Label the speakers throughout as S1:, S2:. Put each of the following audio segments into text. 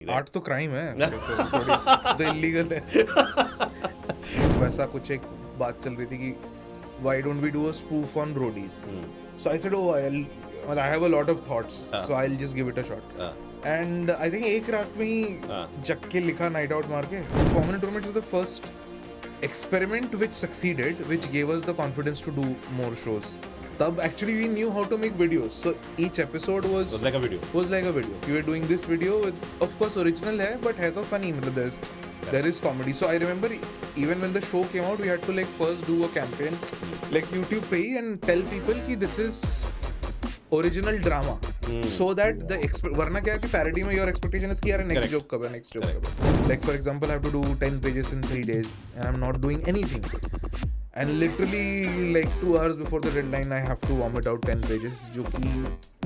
S1: Art तो crime है थोड़ी तो इलीगल है वैसा कुछ एक बात चल रही थी कि why don't we do a spoof on roadies so I said oh I have a lot of thoughts so I'll just give it a shot and I think एक रात में ही जग के लिखा नाइट आउट मार के Permanent Roommate was the first experiment which succeeded which gave us the confidence to do more shows तब actually we knew how to make videos so each episode was
S2: like a video
S1: we were doing this video with of course original है but है तो funny मतलब there is comedy so I remember even when the show came out we had to like first do a campaign like YouTube पे ही and tell people कि this is original drama so that the वरना क्या है कि parody में your expectation is कि यार next joke कब है next joke कब है like for example I have to do 10 pages in 3 days and I'm not doing anything and literally like 2 hours before the deadline I have to vomit out 10 pages जो कि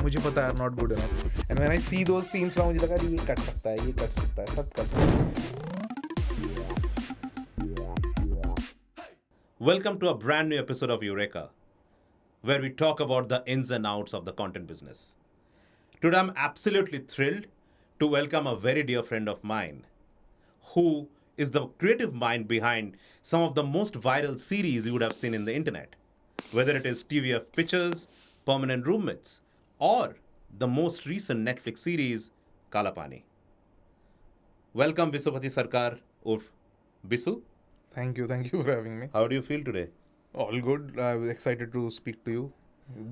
S1: मुझे पता है not good enough and when I see those scenes now मुझे लगा ये कर सकता है सब कर सकता है
S2: Welcome to a brand new episode of Eureka, where we talk about the ins and outs of the content business. Today I'm absolutely thrilled to welcome a very dear friend of mine, who is the creative mind behind some of the most viral series you would have seen in the internet. Whether it is TVF Pictures, Permanent Roommates, or the most recent Netflix series, Kala Pani. Welcome Bisupati Sarkar Urf Bisu.
S1: Thank you for having me.
S2: How do you feel today?
S1: All good. I was excited to speak to you.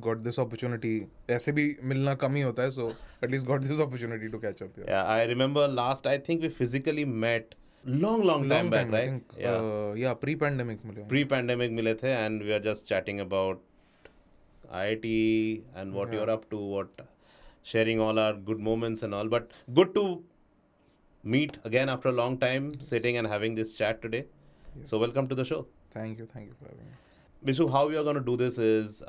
S1: Got this opportunity. ऐसे भी मिलना कम ही होता है, so at least got this opportunity to catch up here.
S2: Yeah, I remember last. I think we physically met long time back, right?
S1: I think, yeah, pre-pandemic मिले.
S2: Pre-pandemic मिले थे, and we are just chatting about IIT and what you're up to, sharing all our good moments and all. But good to meet again after a long time, sitting and having this chat today.
S1: Yes.
S2: So welcome to the show.
S1: Thank you for having me.
S2: Bisu, how we are going to do this is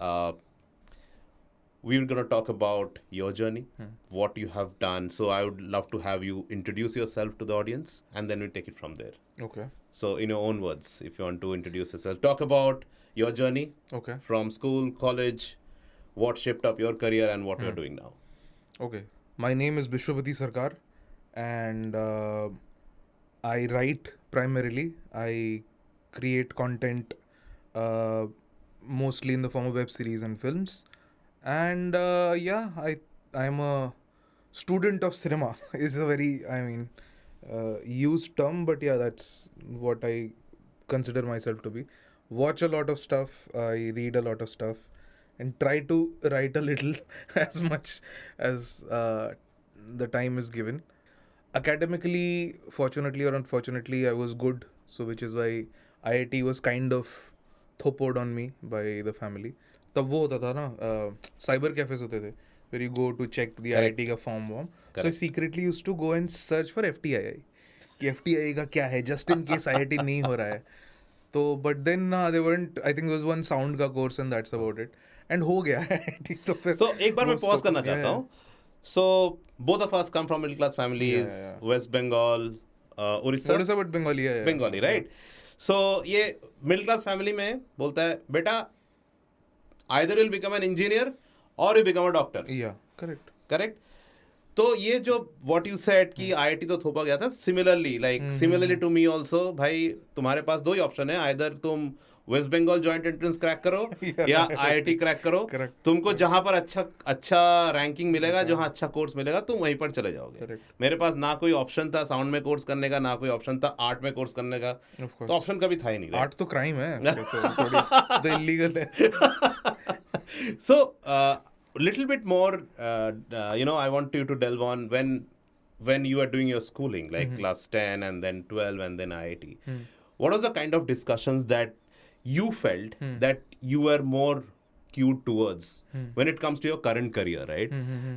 S2: we're going to talk about your journey, what you have done. So I would love to have you introduce yourself to the audience, and then we'll take it from there.
S1: Okay.
S2: So in your own words, if you want to introduce yourself, talk about your journey.
S1: Okay.
S2: From school, college, what shaped up your career and what you're doing now.
S1: Okay. My name is Bisupati Sarkar, and I write primarily. I create content mostly in the form of web series and films. And I'm a student of cinema. Is a very, used term, but yeah, that's what I consider myself to be. Watch a lot of stuff. I read a lot of stuff. And try to write a little as much as the time is given. Academically, fortunately or unfortunately, I was good. So which is why IIT was kind of thoppered on me by the family. तब वो होता था ना cyber cafes होते थे where you go to check the IIT का form. So I secretly used to go and search for FTII कि FTII का क्या है just in case IIT नहीं हो रहा है. तो but then they weren't. I think there was one sound का course and that's about it. And हो गया IIT तो फिर.
S2: तो एक बार मैं pause करना चाहता हूँ. So both of us come from middle class families, West Bengal, Orissa
S1: but Bengali है.
S2: Bengali, right? So ये middle class family में बोलता है बेटा either you'll become an engineer or you become a doctor.
S1: Yeah, correct.
S2: तो ये जो what you said कि IIT तो थोपा गया था, similarly to me also, भाई तुम्हारे पास दो ही ऑप्शन है, either तुम West Bengal joint entrance crack करो या IIT क्रैक करो. तुमको जहां पर अच्छा रैंकिंग मिलेगा, जहां अच्छा कोर्स मिलेगा, तुम वहीं पर चले जाओगे. मेरे पास ना कोई ऑप्शन था साउंड में कोर्स करने का, ना कोई ऑप्शन था आर्ट में कोर्स करने का. तो ऑप्शन कभी था ही नहीं.
S1: आर्ट तो क्राइम है तो इलीगल है.
S2: So little bit more I want you to delve on when you are doing your schooling, like class 10 and then 12 and then IIT. What was the kind of discussions that you felt that you were more cued towards when it comes to your current career, right?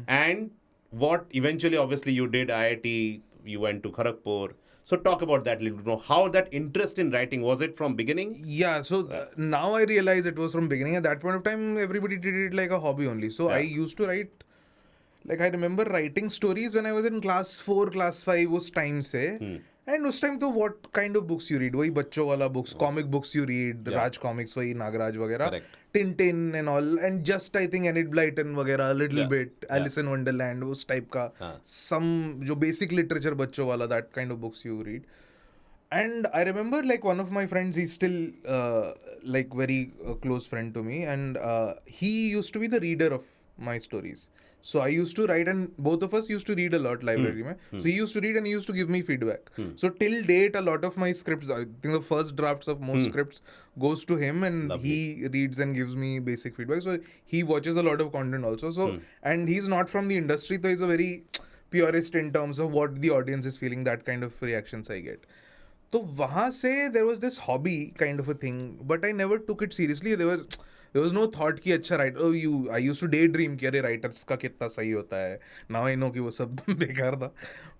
S2: And what eventually, obviously, you did IIT, you went to Kharagpur. So talk about that a little bit more. How that interest in writing, was it from beginning?
S1: Yeah, so now I realize it was from beginning. At that point of time, everybody treated it like a hobby only. So I used to write, like I remember writing stories when I was in class 4, class 5, उस time से. And उस time तो what kind of books you read? वही बच्चों वाला books, comic books you read, Raj Comics, वही नागराज वगैरह. Tintin and all, and just I think Enid Blyton वगैरह a little
S2: Yeah,
S1: bit, Alice in Wonderland, उस type का
S2: हाँ.
S1: some जो basic literature बच्चों वाला, that kind of books you read. And I remember like one of my friends, he's still like very close friend to me, and he used to be the reader of my stories. So I used to write, and both of us used to read a lot library mein. So he used to read and he used to give me feedback. So till date, a lot of my scripts, I think the first drafts of most scripts goes to him, and
S2: Lovely.
S1: he reads and gives me basic feedback. So he watches a lot of content also. So and he's not from the industry, so he's a very purist in terms of what the audience is feeling, that kind of reactions I get. तो वहाँ से there was this hobby kind of a thing, but I never took it seriously. There was no thought कि अच्छा writer, you I used to day dream कि अरे writers का कितना सही होता है. नाउ आई नो कि वो सब बेकार था.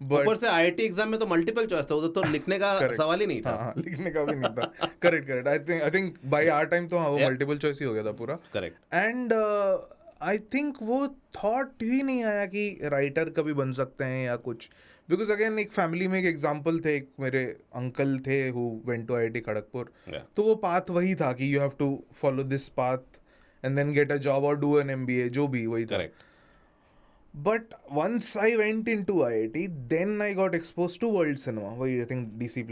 S2: ऊपर
S1: बट
S2: से आईआईटी एग्जाम में तो मल्टीपल चॉइस था, उधर तो लिखने का सवाल ही नहीं था.
S1: हाँ, लिखने का भी नहीं था. Correct. I think by our time तो हाँ, वो मल्टीपल चॉइस ही हो गया था पूरा.
S2: करेक्ट.
S1: एंड आई थिंक वो थॉट ही नहीं आया कि राइटर कभी बन सकते हैं या कुछ. बिकॉज अगेन एक फैमिली में एक एग्जाम्पल थे, एक मेरे अंकल थे who went to IIT Kharagpur. तो वो पाथ वही था कि you have to follow this path and then get a job और डू एन MBA, जो भी वही था.
S2: Correct.
S1: But once I went into IIT, then I got exposed to world cinema. वही I think DC++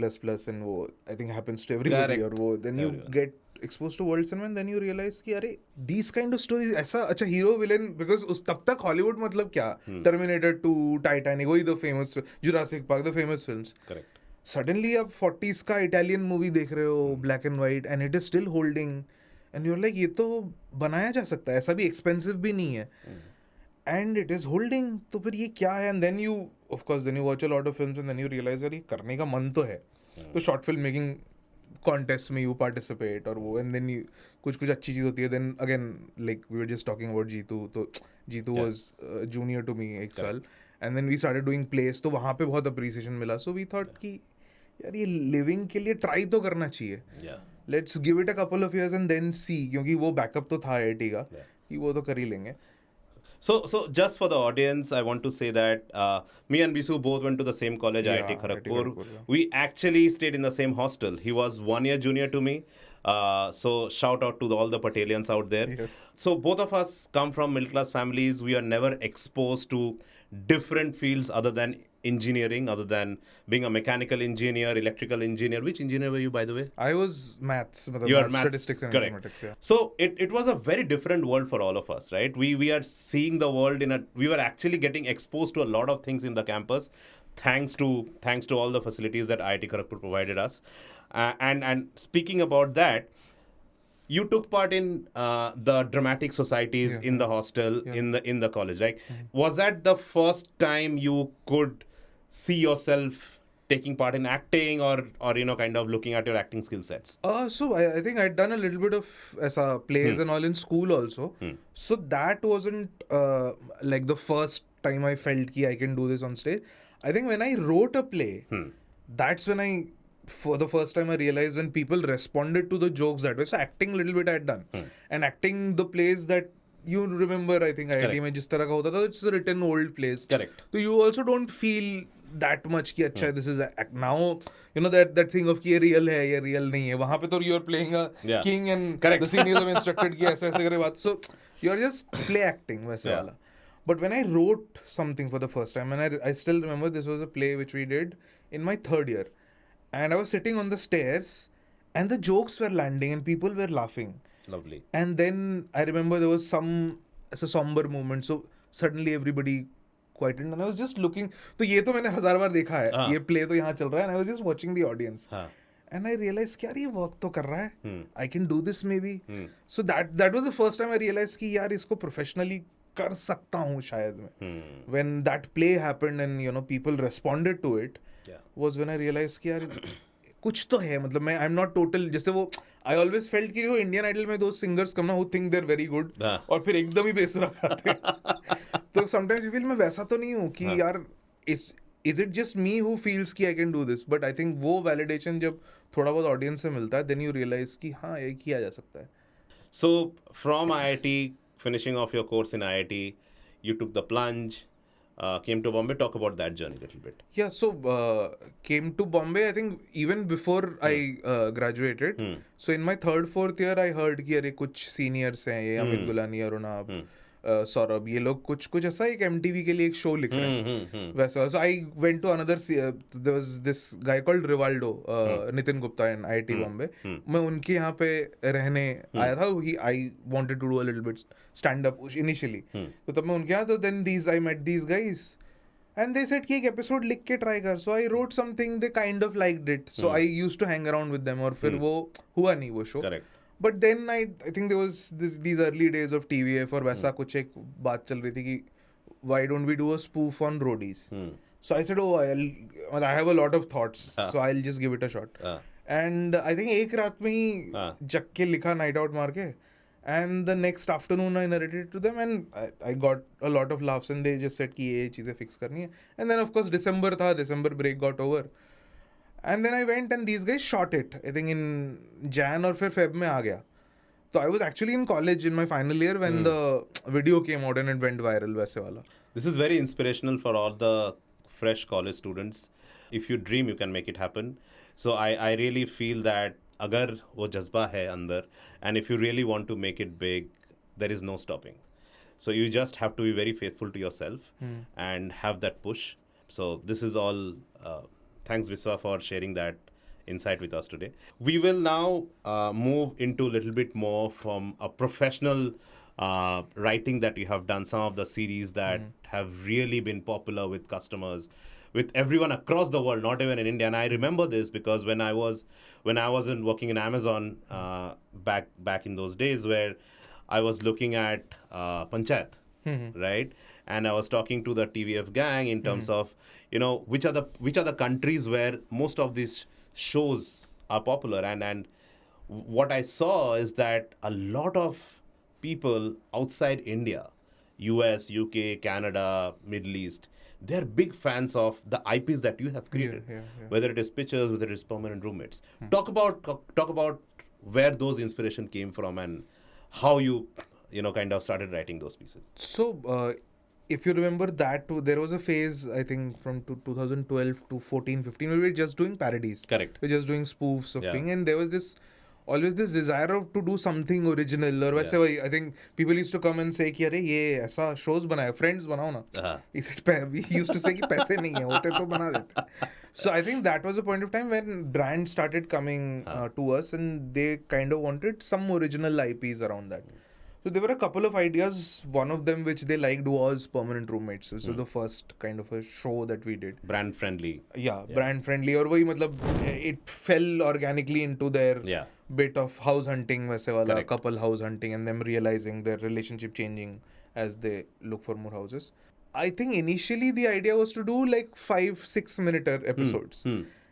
S1: and वो I think happens to everybody.
S2: Correct.
S1: और वो then you
S2: Everyone.
S1: get exposed to world cinema and then you realize कि अरे these kind of stories ऐसा. अच्छा hero villain, because उस तब तक हॉलीवुड मतलब क्या, Terminator 2, Titanic, वही the famous, Jurassic Park, the famous films.
S2: करेक्ट.
S1: Suddenly आप 40s का इटालियन मूवी देख रहे हो, black and white, and it is still holding, and you're like ये तो बनाया जा सकता है, ऐसा भी एक्सपेंसिव भी नहीं है, एंड इट इज होल्डिंग. तो फिर ये क्या है? And then you of course then you watch a lot of films and then you realize यार ये करने का मन तो है. तो शॉर्ट फिल्म मेकिंग कॉन्टेस्ट में यू पार्टिसिपेट और वो, एंड देन यू कुछ कुछ अच्छी चीज़ होती है. Then again like we were just talking about Jitu, तो Jitu was junior to me एक साल, and then we started doing plays, तो वहाँ पे बहुत अप्रिसिएशन मिला. सो वी थॉट कि यार ये लिविंग के लिए ट्राई तो करना चाहिए.
S2: Yeah.
S1: Let's give it a couple of years and then see, क्योंकि वो बैकअप तो था IIT का कि वो तो कर ही लेंगे.
S2: So just for the audience, I want to say that me and Bisu both went to the same college,
S1: Yeah,
S2: IIT Kharagpur.
S1: Kharagpur, yeah.
S2: We actually stayed in the same hostel. He was 1 year junior to me. So shout out to all the Patelians out there.
S1: Yes.
S2: So both of us come from middle class families. We are never exposed to different fields other than engineering, other than being a mechanical engineer, electrical engineer. Which engineer were you, by the way?
S1: I was maths,
S2: You are maths,
S1: statistics and
S2: correct.
S1: mathematics. Yeah.
S2: So it was a very different world for all of us, right? We are seeing the world we were actually getting exposed to a lot of things in the campus, thanks to all the facilities that IIT Kharagpur provided us. And speaking about that, you took part in the dramatic societies in the hostel, in the college, right? Was that the first time you could see yourself taking part in acting, or kind of looking at your acting skill sets?
S1: So I think I'd done a little bit of plays and all in school also. So that wasn't like the first time I felt ki I can do this on stage. I think when I wrote a play, that's when for the first time I realized when people responded to the jokes that way. So acting a little bit I had done, and acting the plays that you remember, I think IIT में जिस तरह का होता था, it's written old plays.
S2: Correct.
S1: So you also don't feel that much कि अच्छा this is now that thing of कि ये real है ये real नहीं है. वहाँ पे तो you're playing a king and
S2: Correct.
S1: the seniors have instructed कि ऐसे ऐसे करे बात. So you're just play acting वैसे वाला. But when I wrote something for the first time, and I still remember this was a play which we did in my third year, and I was sitting on the stairs and the jokes were landing and people were laughing.
S2: Lovely.
S1: And then I remember there was a somber moment, so suddenly everybody quieted and I was just looking. तो ये तो मैंने 1000 बार देखा है, ये play तो यहाँ चल रहा है, and I was just watching the audience. And I realized कि यार ये work तो कर रहा है, I can do this maybe. So that was the first time I realized कि यार इसको professionally कर सकता हूँ शायद मैं. When that play happened and people responded to it, was when I realized कि यार कुछ तो है. मतलब मैं I'm not total, जैसे वो I always felt कि वो इंडियन आइडल में दो सिंगर्स कम ना who think they're very good और फिर एकदम ही बेसुरा गाते हैं. तो sometimes you feel मैं वैसा तो नहीं हूँ कि यार is it just me who feels कि I can do this, but I think वो validation जब थोड़ा बहुत audience से मिलता है, then you realize कि हाँ ये किया जा सकता है.
S2: So from IIT, finishing off your course in IIT, you took the plunge, came to Bombay. Talk about that journey a little bit.
S1: Yeah, so came to Bombay, I think even before I graduated. So in my third, fourth year, I heard कि अरे कुछ seniors हैं ये Amit Golani, Arunabh, Saurabh, ये लोग कुछ ऐसा एक MTV के लिए एक शो लिख रहे हैं वैसा. So I went to another, there was this guy called Rivaldo, Nitin Gupta in IIT Bombay. मैं उनके यहाँ पे रहने आया था. I wanted to do a little bit stand up initially. तो तब मैं उनके यहाँ, तो then I met these guys. And they said कि एक एपिसोड लिख के ट्राई कर. So I wrote something, they kind of liked it. So I used to hang around with them. और फिर वो हुआ नहीं वो show.
S2: Correct.
S1: But then I think there was these early days of TVF और वैसा कुछ एक बात चल रही थी कि why don't we do a spoof on roadies? So I said, oh, I have a lot of thoughts. So I'll just give it a shot. And I think एक रात में ही जग के लिखा नाइट आउट मार के. And the next afternoon I narrated it to them and I got a lot of laughs and they just said कि ये चीज़ें fix करनी है. And then of course December break got over. And then I went and these guys shot it. I think in Jan or Feb में आ गया. So I was actually in college in my final year when the video came out and it went viral वैसे वाला.
S2: This is very inspirational for all the fresh college students. If you dream, you can make it happen. So I really feel that अगर वो जज्बा है अंदर, and if you really want to make it big, there is no stopping. So you just have to be very faithful to yourself and have that push. So this is all. Thanks Viswa for sharing that insight with us today. We will now move into a little bit more from a professional writing that you have done, some of the series that have really been popular with customers, with everyone across the world, not even in India. And I remember this because when I was working in Amazon back in those days, where I was looking at Panchayat, right? And I was talking to the TVF gang in terms of, which are the countries where most of these shows are popular. And what I saw is that a lot of people outside India, US, UK, Canada, Middle East, they're big fans of the IPs that you have created, whether it is pictures, whether it is permanent roommates. Talk about where those inspiration came from and how you kind of started writing those pieces.
S1: So if you remember that too, there was a phase, I think from 2012 to 14-15, we were just doing parodies.
S2: Correct.
S1: We were just doing spoofs of things, and there was always this desire to do something original. और वैसे वही, I think people used to come and say कि अरे ये ऐसा shows बनाए, Friends बनाओ ना. We used to say कि पैसे नहीं है, होते तो बना देते. So I think that was a point of time when brands started coming to us and they kind of wanted some original IPs around that. So there were a couple of ideas. One of them which they liked was Permanent Roommates, which was the first kind of a show that we did.
S2: Brand friendly.
S1: Yeah, brand friendly. और वही मतलब it fell organically into their bit of house hunting वैसे वाला, couple house hunting, and them realizing their relationship changing as they look for more houses. I think initially the idea was to do like 5-6 minute episodes.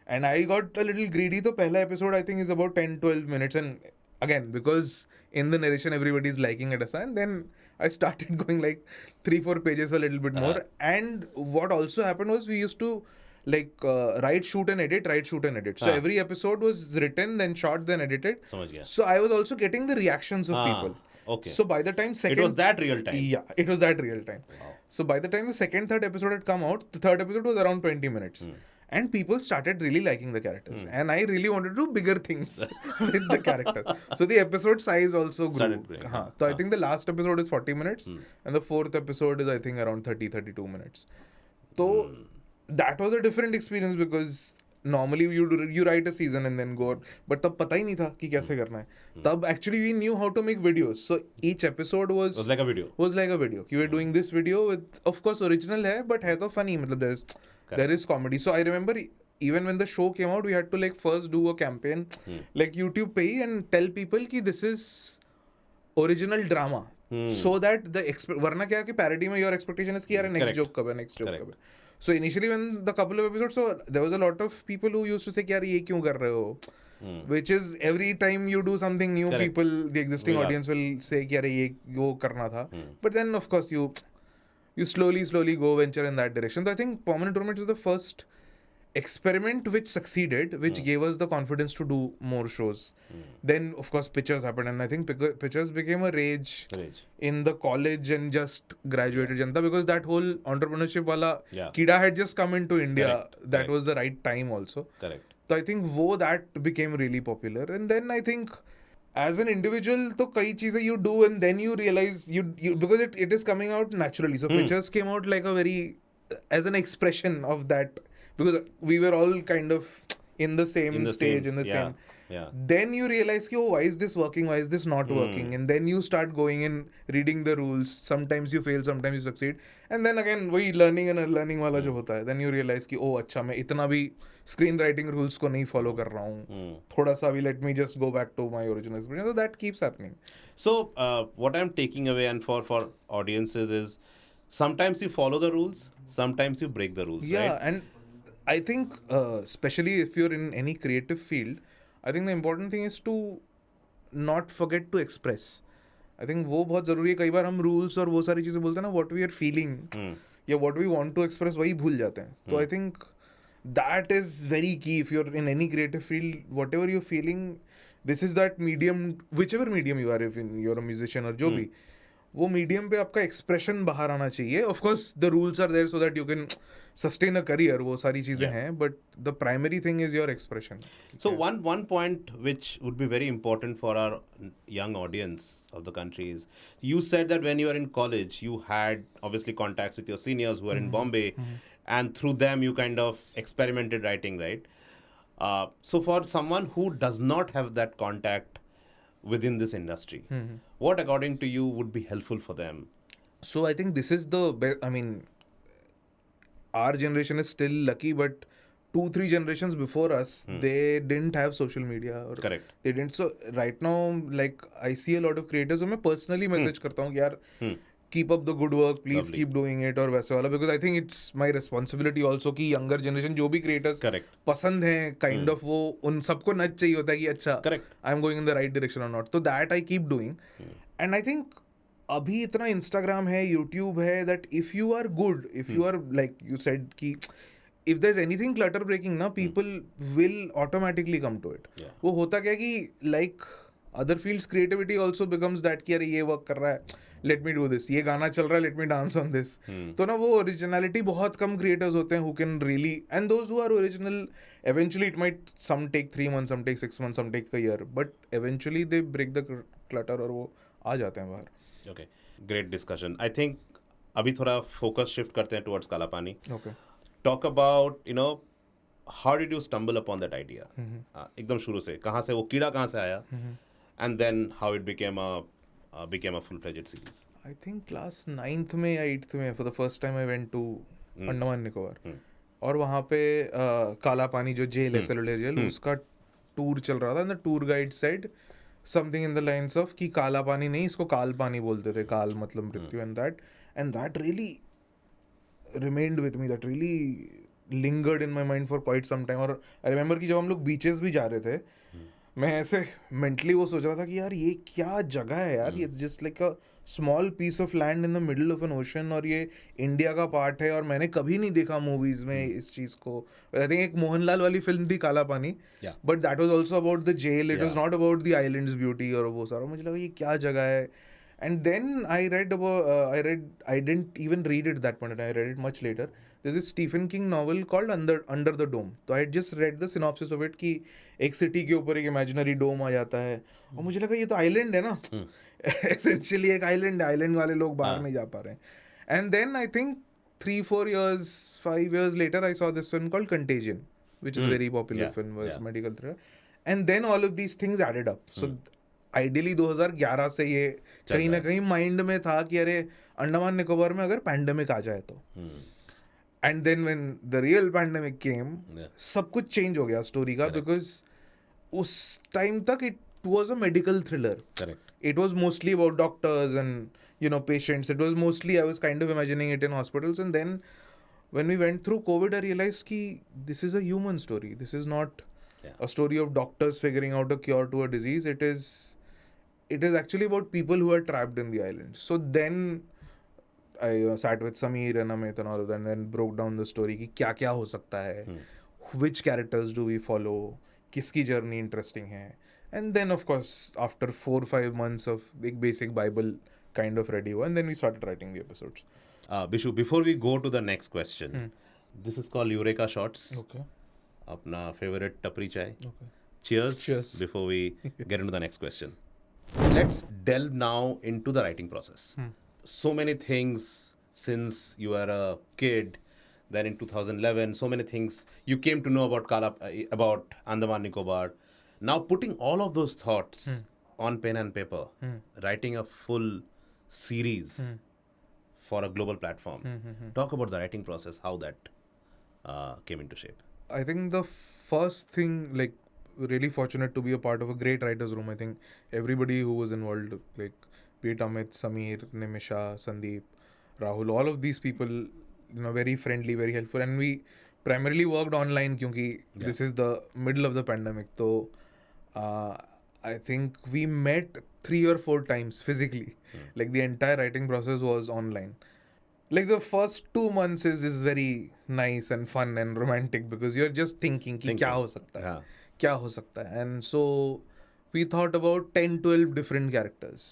S1: And I got a little greedy. The pehla episode I think is about 10-12 minutes. And again, because in the narration everybody's liking it, and then I started going like 3-4 pages a little bit more. And what also happened was we used to write, shoot and edit. So every episode was written, then shot, then edited. So I was also getting the reactions of people.
S2: Okay.
S1: So by the time
S2: it was that real time.
S1: Yeah, it was that real time. Wow. So by the time the second, third episode had come out, the third episode was around 20 minutes. And people started really liking the characters. And I really wanted to do bigger things with the characters. So the episode size also grew. So I think the last episode is 40 minutes. And the fourth episode is I think around 30-32 minutes. So that was a different experience because normally you write a season and then go. But तब पता ही नहीं था कि कैसे करना है. तब actually we knew how to make videos. So each episode was
S2: like a video.
S1: You were doing this video with, of course, original है, but है तो funny. मतलब there is comedy. So I remember even when the show came out, we had to first do a campaign YouTube पे ही and tell people कि this is original drama. So that वरना क्या कि parody में your expectation is कि यार next joke कब है. So initially when the couple of episodes, so there was a lot of people who used to say कि यार ये क्यों कर रहे हो? Which is every time you do something new, people, the existing audience will say कि यार ये वो करना था. But then of course you slowly go venture in that direction. So I think Permanent Roommates is the first experiment which succeeded, which gave us the confidence to do more shows. Then of course pictures happened, and I think pictures became a rage
S2: Rage.
S1: in the college and just graduated Janta, because that whole entrepreneurship wala
S2: Yeah.
S1: kida had just come into India.
S2: Correct,
S1: That
S2: correct.
S1: was the right time also.
S2: Correct.
S1: So I think that became really popular. And then I think as an individual, तो कई चीजें you do and then you realize you because it is coming out naturally. So pictures came out like a very as an expression of that, because we were all kind of in the same stage, in the
S2: yeah,
S1: same.
S2: Yeah.
S1: Then you realize कि, oh, why is this working, why is this not working, and then you start going and reading the rules. Sometimes you fail, sometimes you succeed, and then again वही learning and unlearning वाला जो होता है, then you realize कि oh अच्छा मैं इतना भी screen writing rules को नहीं follow कर रहा हूँ, थोड़ा सा भी let me just go back to my original experience. So that keeps happening.
S2: So what I'm taking away, and for audiences, is sometimes you follow the rules, sometimes you break the rules.
S1: Yeah,
S2: Right?
S1: and I think especially if you're in any creative field, I think the important thing is to not forget to express. I think वो बहुत ज़रूरी है. कई बार हम rules और वो सारी चीज़ें बोलते हैं ना, what we are feeling या what we want to express, वही भूल जाते हैं. तो I think that is very key. If you're in any creative field, whatever you're feeling, this is that medium, whichever medium you are, if you're a musician or जो भी, वो medium पे आपका एक्सप्रेशन बाहर आना चाहिए. Of course the rules are there so that you can sustain a career, वो सारी चीजें हैं, but the primary thing is your expression.
S2: So one point which would be very important for our young audience of the country is, you said that when you were in college, you had obviously contacts with your seniors who are in Bombay, and through them you kind of experimented writing, right? So for someone who does not have that contact within this industry, what according to you would be helpful for them?
S1: So I think this is the I mean, our generation is still lucky, but 2-3 generations before us, they didn't have social media, or
S2: Correct.
S1: they didn't. So right now, like I see a lot of creators, so मैं personally message करता हूँ कि यार keep up the good work, please
S2: Lovely.
S1: keep doing it, और वैसे वाला, because I think it's my responsibility also कि younger generation जो भी creators
S2: Correct.
S1: पसंद हैं, kind of वो उन सबको नच चाहिए होता है कि अच्छा
S2: Correct.
S1: I'm going in the right direction or not. So that I keep doing. And I think अभी इतना Instagram है, YouTube है, that if you are good, if you are like you said कि if there's anything clutter breaking ना, people will automatically come to it.
S2: Yeah.
S1: वो होता क्या कि like other fields, creativity also becomes that कि अरे ये work कर रहा है, let me do this, ये गाना चल रहा है, let me dance on this. तो ना वो originality बहुत कम creators होते हैं who can really, and those who are original, eventually it might some take 3 months, some take 6 months, some take a year, but eventually they break the clutter और वो आ जाते हैं बाहर.
S2: Okay, great discussion. I think अभी थोड़ा focus shift करते हैं towards काला पानी.
S1: Okay.
S2: Talk about, how did you stumble upon that idea? एकदम शुरू से, कहाँ से वो कीड़ा कहाँ से आया? And then how it became a full-fledged series.
S1: I think class 9th में या 8th में for the first time I went to Andaman Nicobar, और वहाँ पे काला पानी जो जेल है, सेलुलर जेल, उसका टूर चल रहा था. And the tour guide said something in the lines of कि काला पानी नहीं, इसको काल पानी बोलते थे, काल मतलब मृत्यु. And that really remained with me, that really lingered in my mind for quite some time. और I remember कि जब हम लोग बीचेस भी जा रहे थे, मैं ऐसे मेंटली वो सोच रहा था कि यार ये क्या जगह है यार, ये just like a small piece of land in the middle of an ocean, और ये इंडिया का पार्ट है, और मैंने कभी नहीं देखा मूवीज में इस चीज़ को. आई थिंक एक मोहनलाल वाली फिल्म थी Kala Pani, but that was also about the jail, it was not about the island's beauty और वो सारा. मुझे लगा ये क्या जगह है. And then I didn't even read it that point. I read it much later. There's this Stephen King novel called Under the Dome. So I had just read the synopsis of it कि एक city के ऊपर एक imaginary dome आ जाता है, और मुझे लगा ये तो आइलैंड है ना, essentially एक आइलैंड है, आइलैंड वाले लोग बाहर नहीं जा पा रहे हैं. And then I think 3-4 years, 5 years later, I saw this film called Contagion, which is a very popular film, was medical thriller. And then all of these things added up. So ideally 2011 से ये कहीं ना कहीं mind में था कि अरे अंडमान निकोबार में अगर पैंडेमिक आ जाए तो. And then when the real pandemic came, सब कुछ चेंज हो गया स्टोरी का, बिकॉज उस टाइम तक it was a medical thriller. It was mostly about doctors and patients. It was mostly, I was kind of imagining it in hospitals. And then when we went through COVID, I realised कि this is a human story. This is not a story of doctors figuring out a cure to a disease. It is actually about people who are trapped in the island. So then I sat with Sameer and Amit and all of them, and then broke down the story कि क्या क्या हो सकता है, which characters do we follow, किसकी journey interesting है, and then of course after 4-5 months of big basic Bible kind of ready हुआ, and then we started writing the episodes.
S2: Bishu, before we go to the next question, this is called Eureka Shots.
S1: Okay.
S2: अपना favorite टपरी चाय.
S1: Okay.
S2: Cheers.
S1: Cheers.
S2: Before we get into the next question. Let's delve now into the writing process. So many things since you were a kid. Then in 2011, so many things you came to know about Andaman Nicobar. Now putting all of those thoughts on pen and paper, writing a full series for a global platform. Talk about the writing process, how that came into shape.
S1: I think the first thing, like, really fortunate to be a part of a great writers room. I think everybody who was involved, like Pete, Amit, Sameer, Nimisha, Sandeep, Rahul, all of these people, you know, very friendly, very helpful, and we primarily worked online क्योंकि this is the middle of the pandemic. So I think we met 3 or 4 times physically. Like the entire writing process was online. Like the first 2 months is very nice and fun and romantic because you're just thinking कि क्या हो सकता है, क्या हो सकता है, and so we thought about 10-12 different characters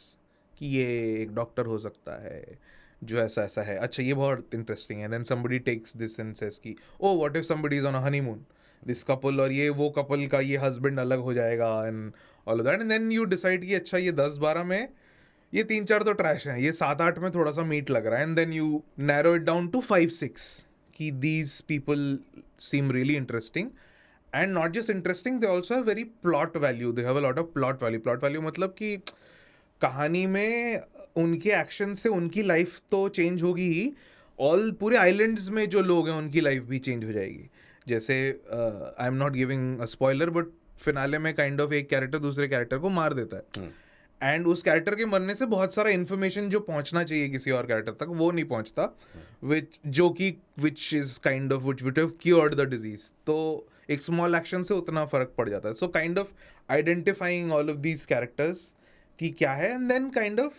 S1: कि ये एक डॉक्टर हो सकता है जो ऐसा ऐसा है, अच्छा ये बहुत इंटरेस्टिंग है, then somebody takes this and says कि oh what if somebody is on a honeymoon, this couple, और ये वो couple का ये husband अलग हो जाएगा and all of that, and then you decide कि अच्छा ये 10-12 में ये 3-4 तो ट्रैश हैं, ये 7-8 में थोड़ा सा मीट लग रहा है, and then you narrow it down to 5-6 कि these people seem really interesting, and not just interesting, they also have very plot value, they have a lot of plot value मतलब कि कहानी में उनके एक्शन से उनकी लाइफ तो change होगी ही, ऑल पूरे आइलैंड्स में जो लोग हैं उनकी लाइफ भी चेंज हो जाएगी. जैसे I am not giving a spoiler but finale में काइंड ऑफ एक कैरेक्टर दूसरे कैरेक्टर को मार देता है, एंड उस कैरेक्टर के मरने से बहुत सारा इन्फॉर्मेशन जो पहुंचना चाहिए किसी और कैरेक्टर तक वो नहीं पहुंचता, which is kind of which have cured the disease. तो एक स्मॉल एक्शन से उतना फर्क पड़ जाता है. So kind of identifying all of these characters कि क्या है, एंड देन काइंड ऑफ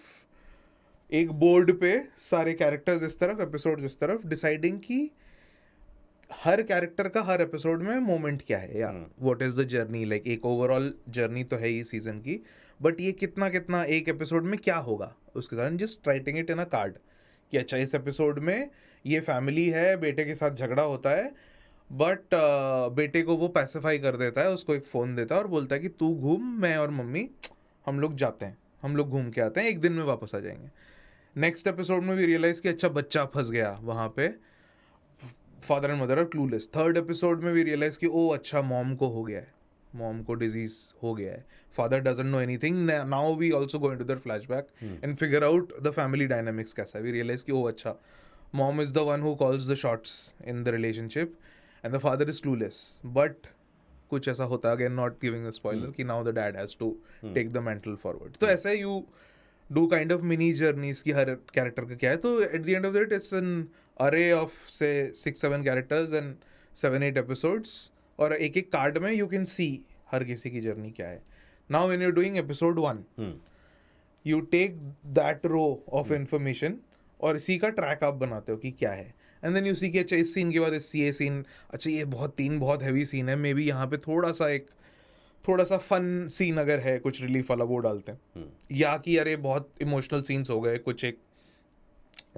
S1: एक बोर्ड पे सारे कैरेक्टर्स इस तरफ, एपिसोड्स इस तरफ, डिसाइडिंग कि हर कैरेक्टर का हर एपिसोड में मोमेंट क्या है, या what is the journey. Like एक ओवरऑल जर्नी तो है ही सीजन की, बट ये कितना कितना एक एपिसोड में क्या होगा उसके साथ, just writing it in a card कि अच्छा इस एपिसोड में ये फैमिली है, बेटे के साथ झगड़ा होता है, बट बेटे को वो पैसिफाई कर देता है, उसको एक फ़ोन देता है और बोलता है कि तू घूम, मैं और मम्मी हम लोग जाते हैं, हम लोग घूम के आते हैं, 1 दिन में वापस आ जाएंगे. नेक्स्ट एपिसोड में भी रियलाइज़ कि अच्छा बच्चा फंस गया वहाँ पे, father and mother are clueless. 3rd episode में भी रियलाइज़ कि ओ अच्छा मॉम को हो गया है, मॉम को डिजीज़ हो गया है, father doesn't know anything. Now we also go into their flashback and figure out the family dynamics कैसा है. वी रियलाइज़ कि ओ अच्छा mom is the one who calls the shots in the relationship and the father is clueless, but कुछ ऐसा होता है, again not giving a spoiler, कि now the dad has to take the mental forward. तो ऐसे you do kind of mini journeys की हर character का क्या है. तो eight the end of it it's an अरे ऑफ से 6-7 कैरेक्टर्स एंड 7-8 एपिसोड्स, और एक एक कार्ड में यू कैन सी हर किसी की जर्नी क्या है. Now when you are doing episode 1 you take that row of information और इसी का ट्रैक आप बनाते हो कि क्या है, एंड देन यू सी कि अच्छा इस सीन के बाद ये सीन, अच्छा ये बहुत हैवी सीन है, मे बी यहाँ पे थोड़ा सा फन सीन अगर है, कुछ रिलीफ वाला वो डालते हैं, या कि अरे बहुत इमोशनल सीन्स हो गए, कुछ एक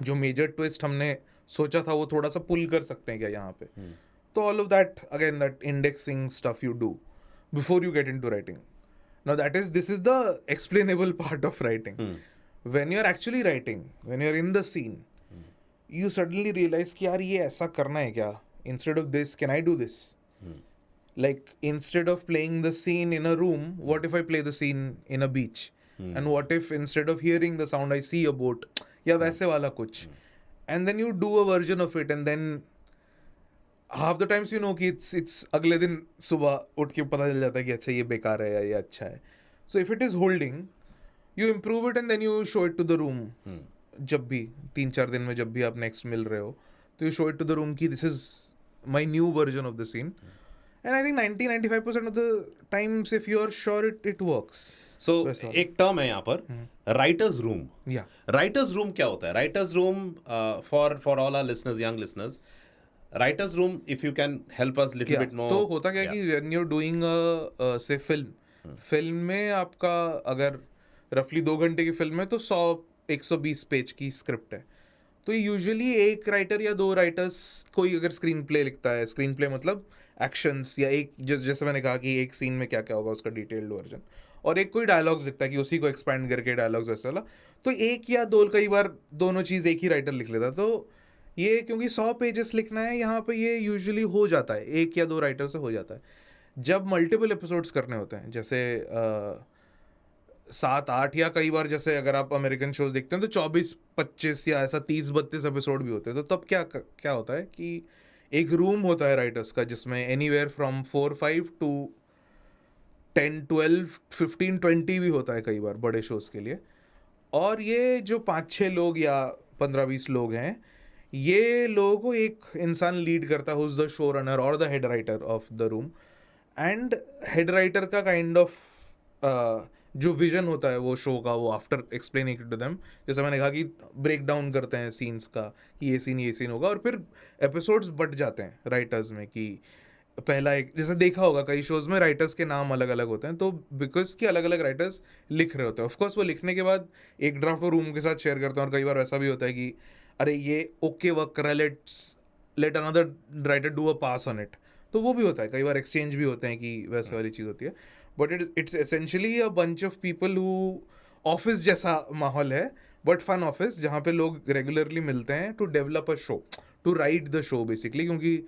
S1: जो मेजर ट्विस्ट हमने सोचा था वो थोड़ा सा पुल कर सकते हैं क्या यहाँ पे. तो all of that again that indexing stuff you do before you get into writing. Now this is the explainable part of writing. When you are actually writing, when you are in the scene, you suddenly realize कि यार ये ऐसा करना है क्या, instead of this can I do this, like instead of playing the scene in a room, what if I play the scene in a beach, and what if instead of hearing the sound I see a boat, या वैसे वाला कुछ, and then you do a version of it, and then half the times you know कि it's अगले दिन सुबह उठ के पता चल जाता है कि अच्छा ये बेकार है या ये अच्छा है. So if it is holding, you improve it and then you show it to the room. जब भी 3-4 दिन में जब भी आप नेक्स्ट मिल रहे हो तो you show it to the room की this is my new version of the scene, and I think 90-95% of the times if you are sure it works.
S2: So एक टर्म है यहाँ पर, writers room.
S1: Yeah
S2: writers room क्या होता है? Writers room for all our listeners, young listeners, writer's room, if you can help us little bit more.
S1: तो होता क्या है कि when you're doing a say film में आपका अगर रफली 2 घंटे की फिल्म है तो 100-120 पेज की स्क्रिप्ट है. तो यूजुअली एक राइटर या 2 राइटर्स कोई अगर स्क्रीन प्ले लिखता है, स्क्रीन प्ले मतलब एक्शंस, या एक जैसे मैंने कहा कि एक सीन में क्या क्या होगा उसका डिटेल्ड वर्जन, और एक कोई डायलॉग्स लिखता है कि उसी को एक्सपैंड करके डायलॉग्स वैसे वाला. तो एक या 2 कई बार दोनों चीज़ एक ही राइटर लिख लेता. तो ये क्योंकि 100 पेजेस लिखना है यहाँ पे, ये यूजुअली हो जाता है 1 या 2 राइटर से हो जाता है. जब मल्टीपल एपिसोड्स करने होते हैं, जैसे 7-8 या कई बार जैसे अगर आप अमेरिकन शोज देखते हैं तो 24-25 या ऐसा 30-32 एपिसोड भी होते हैं. तो तब क्या होता है कि एक रूम होता है राइटर्स का जिसमें एनीवेयर फ्रॉम 4-5 टू 10-12-15-20 भी होता है कई बार बड़े शोज के लिए. और ये जो 5-6 लोग या 15-20 लोग हैं, ये लोगों को एक इंसान लीड करता है, who is the showrunner और the head writer of the room. And head writer का काइंड ऑफ जो विजन होता है वो शो का, वो आफ्टर एक्सप्लेनिंग टू देम, जैसे मैंने कहा कि ब्रेक डाउन करते हैं सीन्स का कि ये सीन होगा, और फिर एपिसोड्स बट जाते हैं राइटर्स में कि पहला एक, जैसे देखा होगा कई शोज़ में राइटर्स के नाम अलग अलग होते हैं, तो बिकॉज कि अलग अलग राइटर्स लिख रहे होते हैं. ऑफकोर्स वो लिखने के बाद एक ड्राफ्ट वो रूम के साथ शेयर करते हैं, और कई बार ऐसा भी होता है कि अरे ये ओके वर्क कर रहा है, let another writer do a pass on it. तो वो भी होता है, कई बार एक्सचेंज भी होते हैं कि वैसे वाली चीज़ होती है. But it's essentially a bunch of people who, office जैसा माहौल है बट फन ऑफिस, जहाँ पे लोग रेगुलरली मिलते हैं to develop a show, to write the show basically. क्योंकि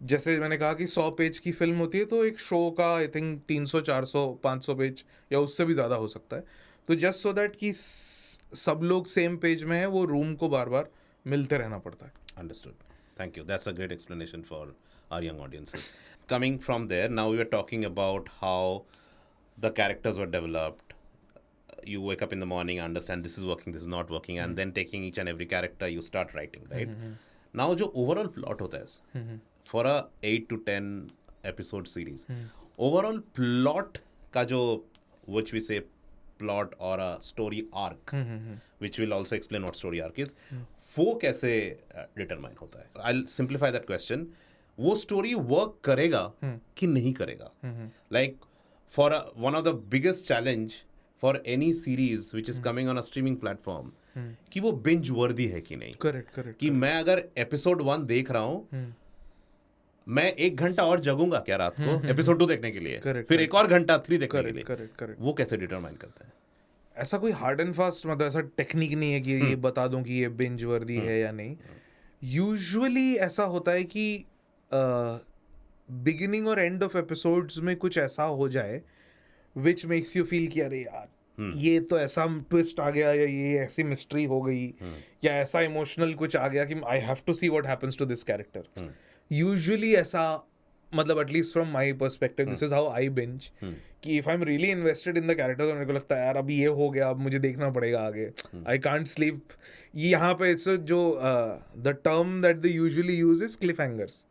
S1: जैसे मैंने कहा कि 100 पेज की फिल्म होती है, तो एक शो का आई थिंक 300-400-500 पेज या उससे भी ज़्यादा हो सकता है. तो जस्ट सो दैट कि सब लोग सेम पेज में है, वो रूम को बार बार मिलते रहना पड़ता है.
S2: Understood. Thank you. That's a great explanation for our young audiences. Coming from there, now we are talking about how the characters were developed. You wake up in the morning, understand this is working, this is not working, and then taking each and every character, you start writing, right? Now, जो overall plot होता है, for a 8 to 10 episode series, overall plot का जो, which we say plot or a story arc, which will also explain what story arc is, वो कैसे determine होता है? I'll simplify that question. वो स्टोरी वर्क करेगा कि नहीं करेगा? Like for one of the biggest challenge for any series which is coming on a streaming platform, कि वो बिंज वर्दी है कि नहीं.
S1: करेक्ट.
S2: कि मैं अगर एपिसोड 1 देख रहा हूँ, मैं 1 घंटा और जगूंगा क्या रात को एपिसोड 2 देखने के लिए, फिर एक और घंटा 3 देखने के लिए?
S1: करेक्ट.
S2: वो कैसे डिटरमाइन करता है?
S1: ऐसा कोई हार्ड एंड फास्ट मतलब ऐसा टेक्निक नहीं है कि ये बता दूं कि ये बिंज वर्दी है या नहीं. यूजुअली ऐसा होता है कि बिगिनिंग और एंड ऑफ एपिसोड्स में कुछ ऐसा हो जाए विच मेक्स यू फील कि अरे यार ये तो ऐसा ट्विस्ट आ गया, या ये ऐसी मिस्ट्री हो गई, या ऐसा इमोशनल कुछ आ गया कि I have to see what happens to this character. Usually ऐसा, मतलब at least from my perspective, this is how I binge, कि if I am really invested in the character, तो मेरे को लगता है यार अभी ये हो गया, अब मुझे देखना पड़ेगा आगे, आई कांट स्लीप. यहाँ पे इट्स जो the term that they usually use is Cliff hangers.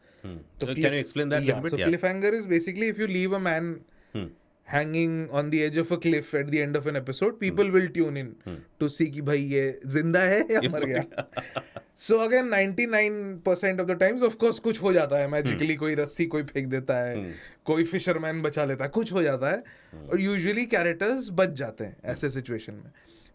S2: So can you explain that a little bit?
S1: So cliffhanger is basically if you leave a man hanging on the edge of a cliff at the end of an episode, people will tune in to see कि भाई ये जिंदा है या मर गया. So again 99% of the times of course कुछ हो जाता है magically, कोई रस्सी कोई फेंक देता है, कोई फिशरमैन बचा लेता है, कुछ हो जाता है, और यूजुअली कैरेक्टर्स बच जाते हैं ऐसे सिचुएशन में.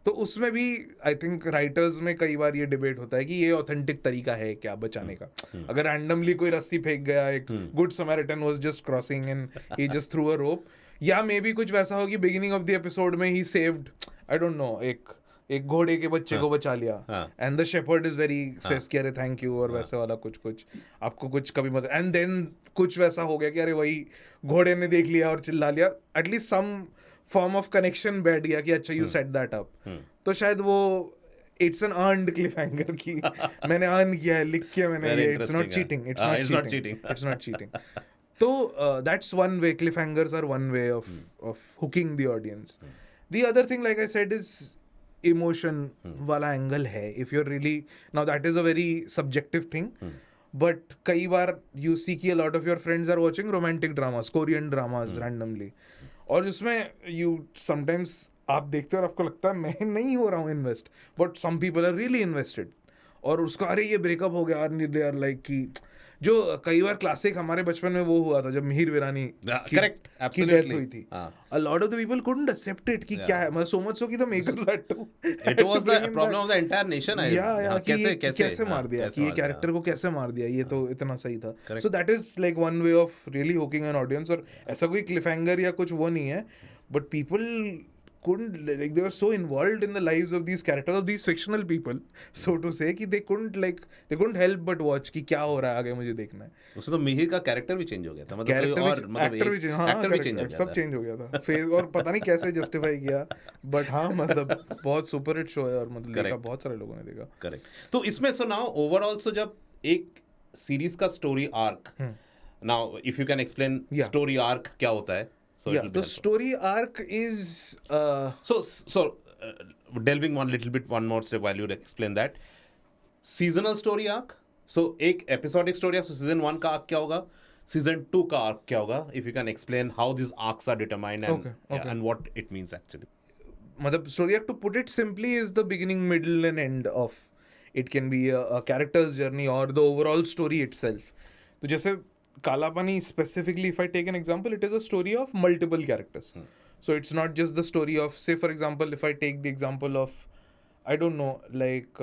S1: तो उसमें भी आई थिंक राइटर्स में कई बार ये डिबेट होता है कि ये ऑथेंटिक तरीका है क्या बचाने का. अगर रैंडमली कोई रस्सी फेंक गया, एक good Samaritan was just crossing and he just threw a rope, yeah maybe कुछ वैसा हो कि बिगिनिंग ऑफ द एपिसोड में ही सेव्ड, आई डोंट नो, एक घोड़े के बच्चे को बचा लिया, and the shepherd is very says कि अरे थैंक यू, और वैसे वाला कुछ आपको कुछ कभी मत, एंड देन कुछ वैसा हो गया कि अरे वही घोड़े ने देख लिया और चिल्ला लिया, at least some form of connection बैठ गया कि अच्छा यू सेट दैट अप. तो शायद वो it's an earned cliffhanger की मैंने अर्न किया है, लिख के मैंने ये, it's not cheating, it's not cheating. तो that's one way, cliffhangers are one way of hooking the audience. The other thing like I said is emotion वाला एंगल है. If you are really, now that is a very subjective thing, but कई बार you see कि a lot of your friends are watching romantic dramas, Korean dramas randomly, और उसमें you sometimes आप देखते हो और आपको लगता है मैं नहीं हो रहा हूँ invest, but some people are really invested, और उसका अरे ये ब्रेकअप हो गया, दे आर लाइक कि जो कई बार क्लासिक हमारे बचपन में वो हुआ था जब मिहिर वीरानी
S2: करेक्ट
S1: की
S2: एब्सोल्युटली
S1: डेथ हुई थी.
S2: हाँ
S1: A lot of the people couldn't accept it कि क्या है, मतलब so much so कि the makers had to
S2: it was the problem of the entire nation
S1: या कि ये कैसे मार दिया, कि ये
S2: हाँ,
S1: कैरेक्टर को कैसे मार दिया, ये तो इतना सही था.
S2: Correct.
S1: So that is like one way of really hooking an audience. और ऐसा कोई क्लिफहैंगर या कुछ वो नहीं है, but people couldn't, like they were so involved in the lives of these characters, of these fictional people, so to say, कि they couldn't help but watch कि क्या हो रहा है आगे, मुझे देखना है.
S2: उससे तो मिहिर का कैरेक्टर भी चेंज हो गया था, मतलब
S1: कैरेक्टर
S2: कोई और मतलब
S1: एक्टर भी चेंज, हाँ
S2: एक्टर भी चेंज हो
S1: correct,
S2: गया
S1: सब
S2: था.
S1: चेंज हो गया था फेस, और पता नहीं कैसे जस्टिफाई किया, बट हाँ मतलब बहुत सुपर हिट शो है, और मतलब देखा,
S2: Correct.
S1: बहुत सारे लोगों ने देखा.
S2: करेक्ट. तो इसमें सो नाउ ओवरऑल सो जब एक सीरीज का story arc, now if you can explain
S1: Yeah.
S2: Story arc क्या होता है, so
S1: Yeah,
S2: it'll be
S1: the
S2: helpful.
S1: story arc is
S2: So delving one more step while you explain that. Seasonal story arc. So एक episodic story arc. So season 1 का arc क्या होगा? Season 2 का arc क्या होगा? If you can explain how these arcs are determined and
S1: Okay.
S2: and what it means actually.
S1: मतलब story arc, to put it simply, is the beginning, middle and end of, it can be a character's journey or the overall story itself. तो जैसे काला पानी specifically, if I take an example, it is a story of multiple characters. So it's not just the story of, say for example, if I take the example of, I don't know, like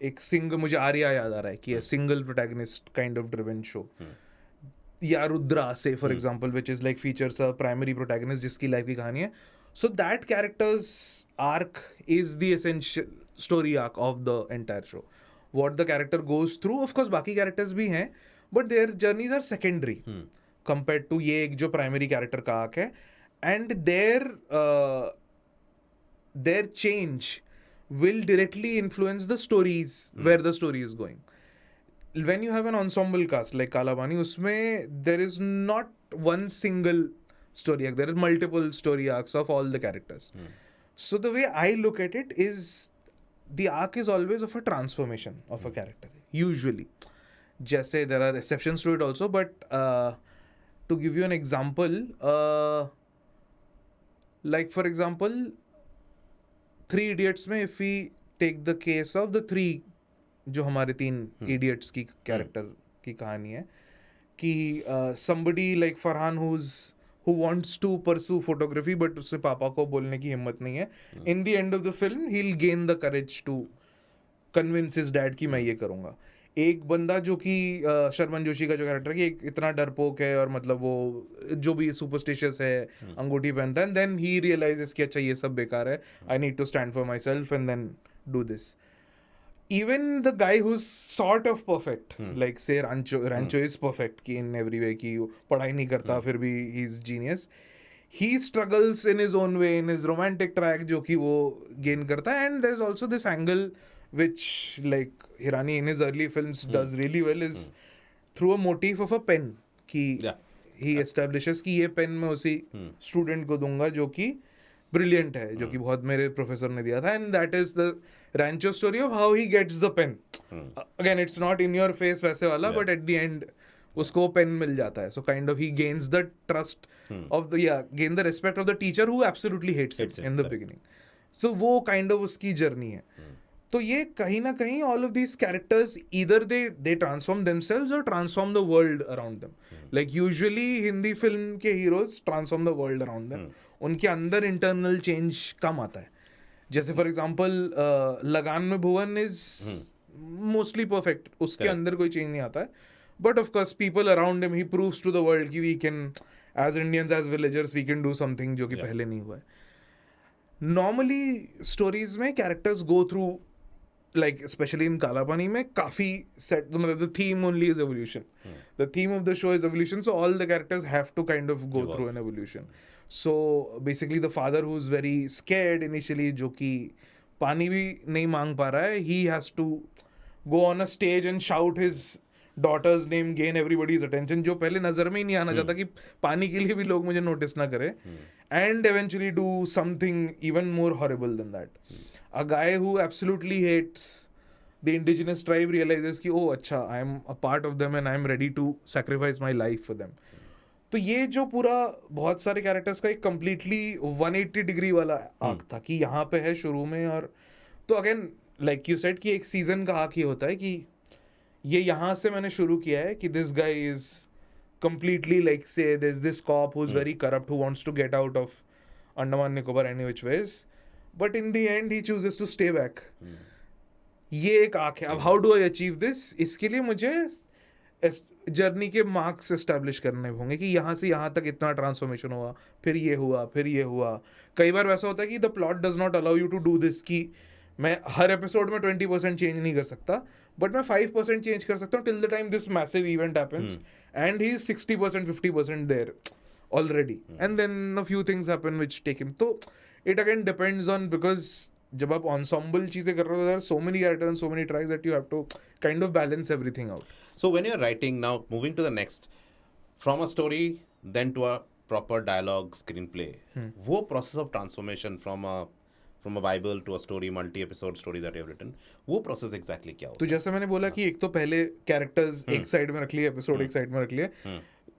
S1: एक single, मुझे आर्या याद आ रहा है कि a single protagonist kind of driven show. या Rudra, say for example, which is like features a primary protagonist जिसकी life की कहानी है. So that character's arc is the essential story arc of the entire show. What the character goes through, of course बाकी characters भी हैं, but their journeys are secondary compared to ये एक जो primary character का arc है, and their change will directly influence the stories, where the story is going. When you have an ensemble cast like Kalabani, usme there is not one single story arc, there are multiple story arcs of all the characters. So the way I look at it is, the arc is always of a transformation of a character, usually. Jaise there are exceptions to it also, but to give you an example, like for example, Three Idiots में, if we take the case of the three, जो हमारे 3 idiots की character की कहानी है, कि somebody like Farhan who wants to pursue photography but उससे पापा को बोलने की हिम्मत नहीं है. In the end of the film he'll gain the courage to convince his dad कि मैं ये करूँगा. एक बंदा जो कि शर्मन जोशी का जो कैरेक्टर है, कि इतना डरपोक है और मतलब वो जो भी सुपरस्टिशियस है, अंगूठी पहनता है, एंड देन ही रियलाइजेस कि अच्छा ये सब बेकार है, I need to stand for myself and then do this. Even the guy who's sort of perfect, like say Rancho is perfect कि in every way, कि पढ़ाई नहीं करता फिर भी he's genius. He struggles in his own way, in his romantic track जो कि वो gain करता है. And there's also this angle which like Hirani in his early films does really well, is through a motif of a pen, कि he establishes कि ये pen मैं उसी student को दूंगा जो कि ब्रिलियंट है, जो कि बहुत मेरे प्रोफेसर ने दिया था. And that is the Rancho story of how he gets the pen. Again it's not in your face वैसे वाला, बट एट द एंड उसको पेन मिल जाता है. So kind of he gains the trust of the, gain the respect of the teacher who absolutely hates it in the beginning. So वो kind of उसकी journey है. तो ये कहीं ना कहीं all of these characters either they transform themselves और transform the world around them. Like usually Hindi film के heroes transform the world around them. उनके अंदर इंटरनल चेंज कम आता है. जैसे फॉर एग्जांपल लगान में भुवन इज मोस्टली परफेक्ट, उसके अंदर कोई चेंज नहीं आता है, but of course people around him, he proves to the world कि we can, as Indians, as villagers, we can do something जो कि पहले नहीं हुआ है. नॉर्मली स्टोरीज में characters go through, like especially in Kalapani में काफी set, the theme only is evolution. The theme of the show is evolution, so all the characters have to kind of go through an evolution. So basically the father who's very scared initially, जो कि पानी भी नहीं मांग पा रहा है, he has to go on a stage and shout his daughter's name, gain everybody's attention, जो पहले नजर में ही नहीं आना चाहता कि पानी के लिए भी लोग मुझे नोटिस ना करें, and eventually do something even more horrible than that. A guy who absolutely hates the indigenous tribe realizes कि oh अच्छा, I am a part of them and I am ready to sacrifice my life for them. तो ये जो पूरा बहुत सारे characters का एक completely 180 डिग्री वाला आर्क था कि यहाँ पे है शुरू में. और तो अगेन लाइक यू सेड कि एक सीजन का आर्क ही होता है कि ये यहाँ से मैंने शुरू किया है कि this guy is completely like say there's this cop who's very corrupt who wants to get out of Andaman Nicobar any which ways, but in the end he chooses to stay back. ये एक आंख है. अब how do I achieve this? इसके लिए मुझे journey के marks establish करने होंगे कि यहाँ से यहाँ तक इतना ट्रांसफॉर्मेशन हुआ, फिर ये हुआ, फिर ये हुआ. कई बार वैसा होता है कि the plot does not allow you to do this, कि मैं हर एपिसोड में 20% चेंज नहीं कर सकता, बट मैं 5% चेंज कर सकता हूँ till the time this massive event happens and he is 60% 50% there already, and then a few things happen which take him. तो it again depends on, because जब आप ensemble चीजें कर रहे हो, there are so many characters and so many tracks that you have to kind of balance everything out.
S2: So when you're writing now, moving to the next, from a story then to a proper dialogue screenplay, वो process of transformation from a Bible to a story, multi-episode story that you have written, वो process exactly क्या होता
S1: तो जैसे मैंने बोला कि एक तो पहले कैरेक्टर्स एक साइड में रख लिए, एपिसोड एक साइड में रख लिए,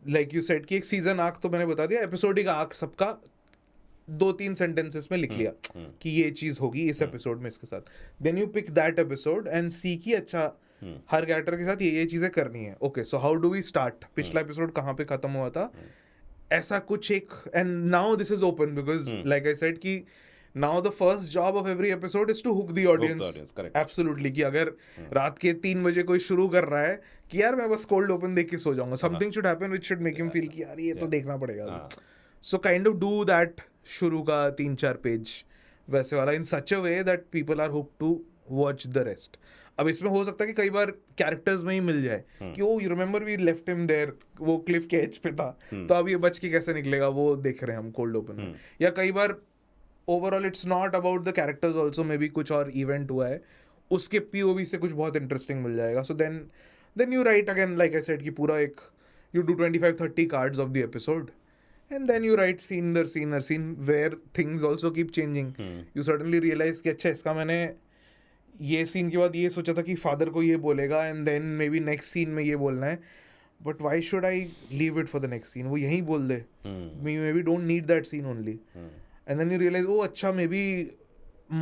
S1: लाइक यू सेड कि एक सीजन आर्क तो मैंने बता दिया, एपिसोडिक आर्क सबका 2-3 सेंटेंसेस में लिख लिया कि ये चीज होगी इस एपिसोड में इसके साथ. Then you pick that episode and see कि अच्छा हर कैरेक्टर के साथ ये चीजें करनी है. Okay, so how do we start, पिछला एपिसोड कहाँ पे खत्म हुआ था, ऐसा कुछ एक. And now this is open because like I said कि now the first job of every episode is to hook the audience. Absolutely, कि अगर रात के 3 बजे कोई शुरू कर रहा है कि यार मैं बस कोल्ड ओपन देख के सो जाऊंगा, something should happen which should make him feel कि यार ये तो देखना पड़ेगा. So kind of do that शुरू का 3-4 पेज वैसे वाला in such a way that people are hooked to watch the rest. अब इसमें हो सकता है कि कई बार कैरेक्टर्स में ही मिल जाए कि वो you remember we left him there, वो क्लिफ के एज पे था, तो अब ये बच के कैसे निकलेगा वो देख रहे हैं हम कोल्ड ओपन में. या कई बार overall it's not about the characters also, maybe कुछ और इवेंट हुआ है, उसके पीओवी से कुछ बहुत इंटरेस्टिंग मिल जाएगा. So then you write again, like I said कि पूरा एक you do 25-30 cards of the episode. And then you write scene where things also keep changing. You suddenly realize कि अच्छा इसका मैंने ये सीन के बाद ये सोचा था कि फादर को ये बोलेगा, and then maybe next scene में ये बोलना है, but why should I leave it for the next scene? वो यहीं बोल दे, maybe don't need that scene only. And then you realize oh अच्छा maybe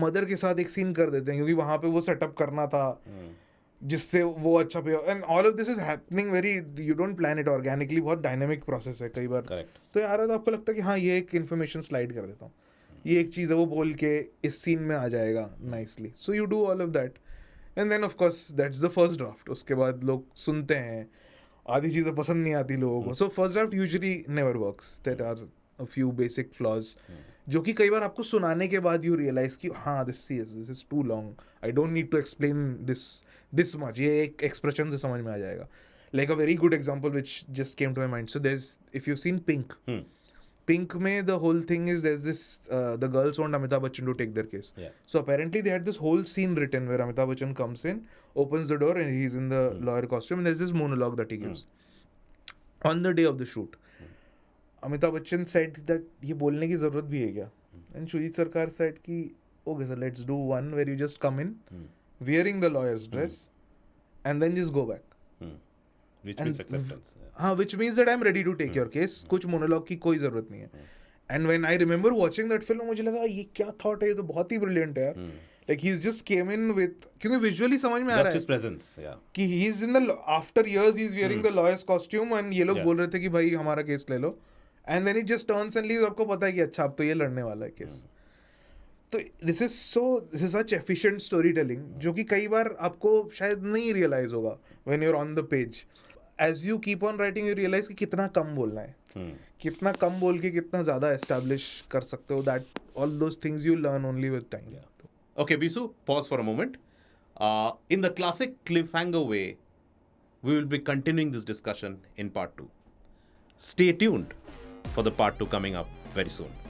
S1: मदर के साथ एक सीन कर देते हैं क्योंकि वहाँ पे वो सेटअप करना था जिससे वो अच्छा पे. And all of this is happening very, you don't plan it organically, बहुत डायनेमिक प्रोसेस है कई बार. तो यार तो आपको लगता है कि हाँ ये एक इन्फॉर्मेशन स्लाइड कर देता हूँ, ये एक चीज़ है, वो बोल के इस सीन में आ जाएगा nicely. So you do all of that and then of course that's the first draft. उसके बाद लोग सुनते हैं, आधी चीज़ें पसंद नहीं आती लोगों को. So first draft usually never works, there are a few basic flaws जो कि कई बार आपको सुनाने के बाद यू रियलाइज कि हाँ this is too long, I don't need to explain this much, ये एक एक्सप्रेशन से समझ में आ जाएगा. Like a very good example which just came to my mind, so there is, if you seen Pink में the whole thing is there is this the girls want Amitabh Bachchan to take their case. So apparently they had this whole scene written where Amitabh Bachchan comes in, opens the door and he's in the lawyer costume and there's this monologue that he gives on the day of the shoot. Amitabh Bachchan said that ये बोलने की ज़रूरत भी है क्या? And Shujit Sarkar said कि okay sir, let's do one where you just come in wearing the lawyer's dress and then just go back.
S2: Which means acceptance.
S1: हाँ, which means that I'm ready to take your case. कुछ monologue की कोई ज़रूरत नहीं है. And when I remember watching that film, मुझे लगा ये क्या thought है, ये तो बहुत ही brilliant है यार. Like he's just came in with, क्योंकि visually समझ में आ रहा है
S2: Just his presence, yeah.
S1: कि he's in the, after years he's wearing the lawyer's costume and ये लोग बोल रहे थे कि भाई हमारा केस ले लो, and then he just turns and leaves. आपको पता है कि अच्छा अब तो ये लड़ने वाला है केस. तो this is such efficient storytelling जो कि कई बार आपको शायद नहीं realize होगा when you're on the page. As you keep on writing you realize कि कितना कम बोलना है, कितना कम बोल के कितना ज़्यादा establish कर सकते हो. That all those things you learn only with time.
S2: Okay, Bisu, pause for a moment. In the classic cliffhanger way, we will be continuing this discussion in part 2. Stay tuned for the part 2 coming up very soon.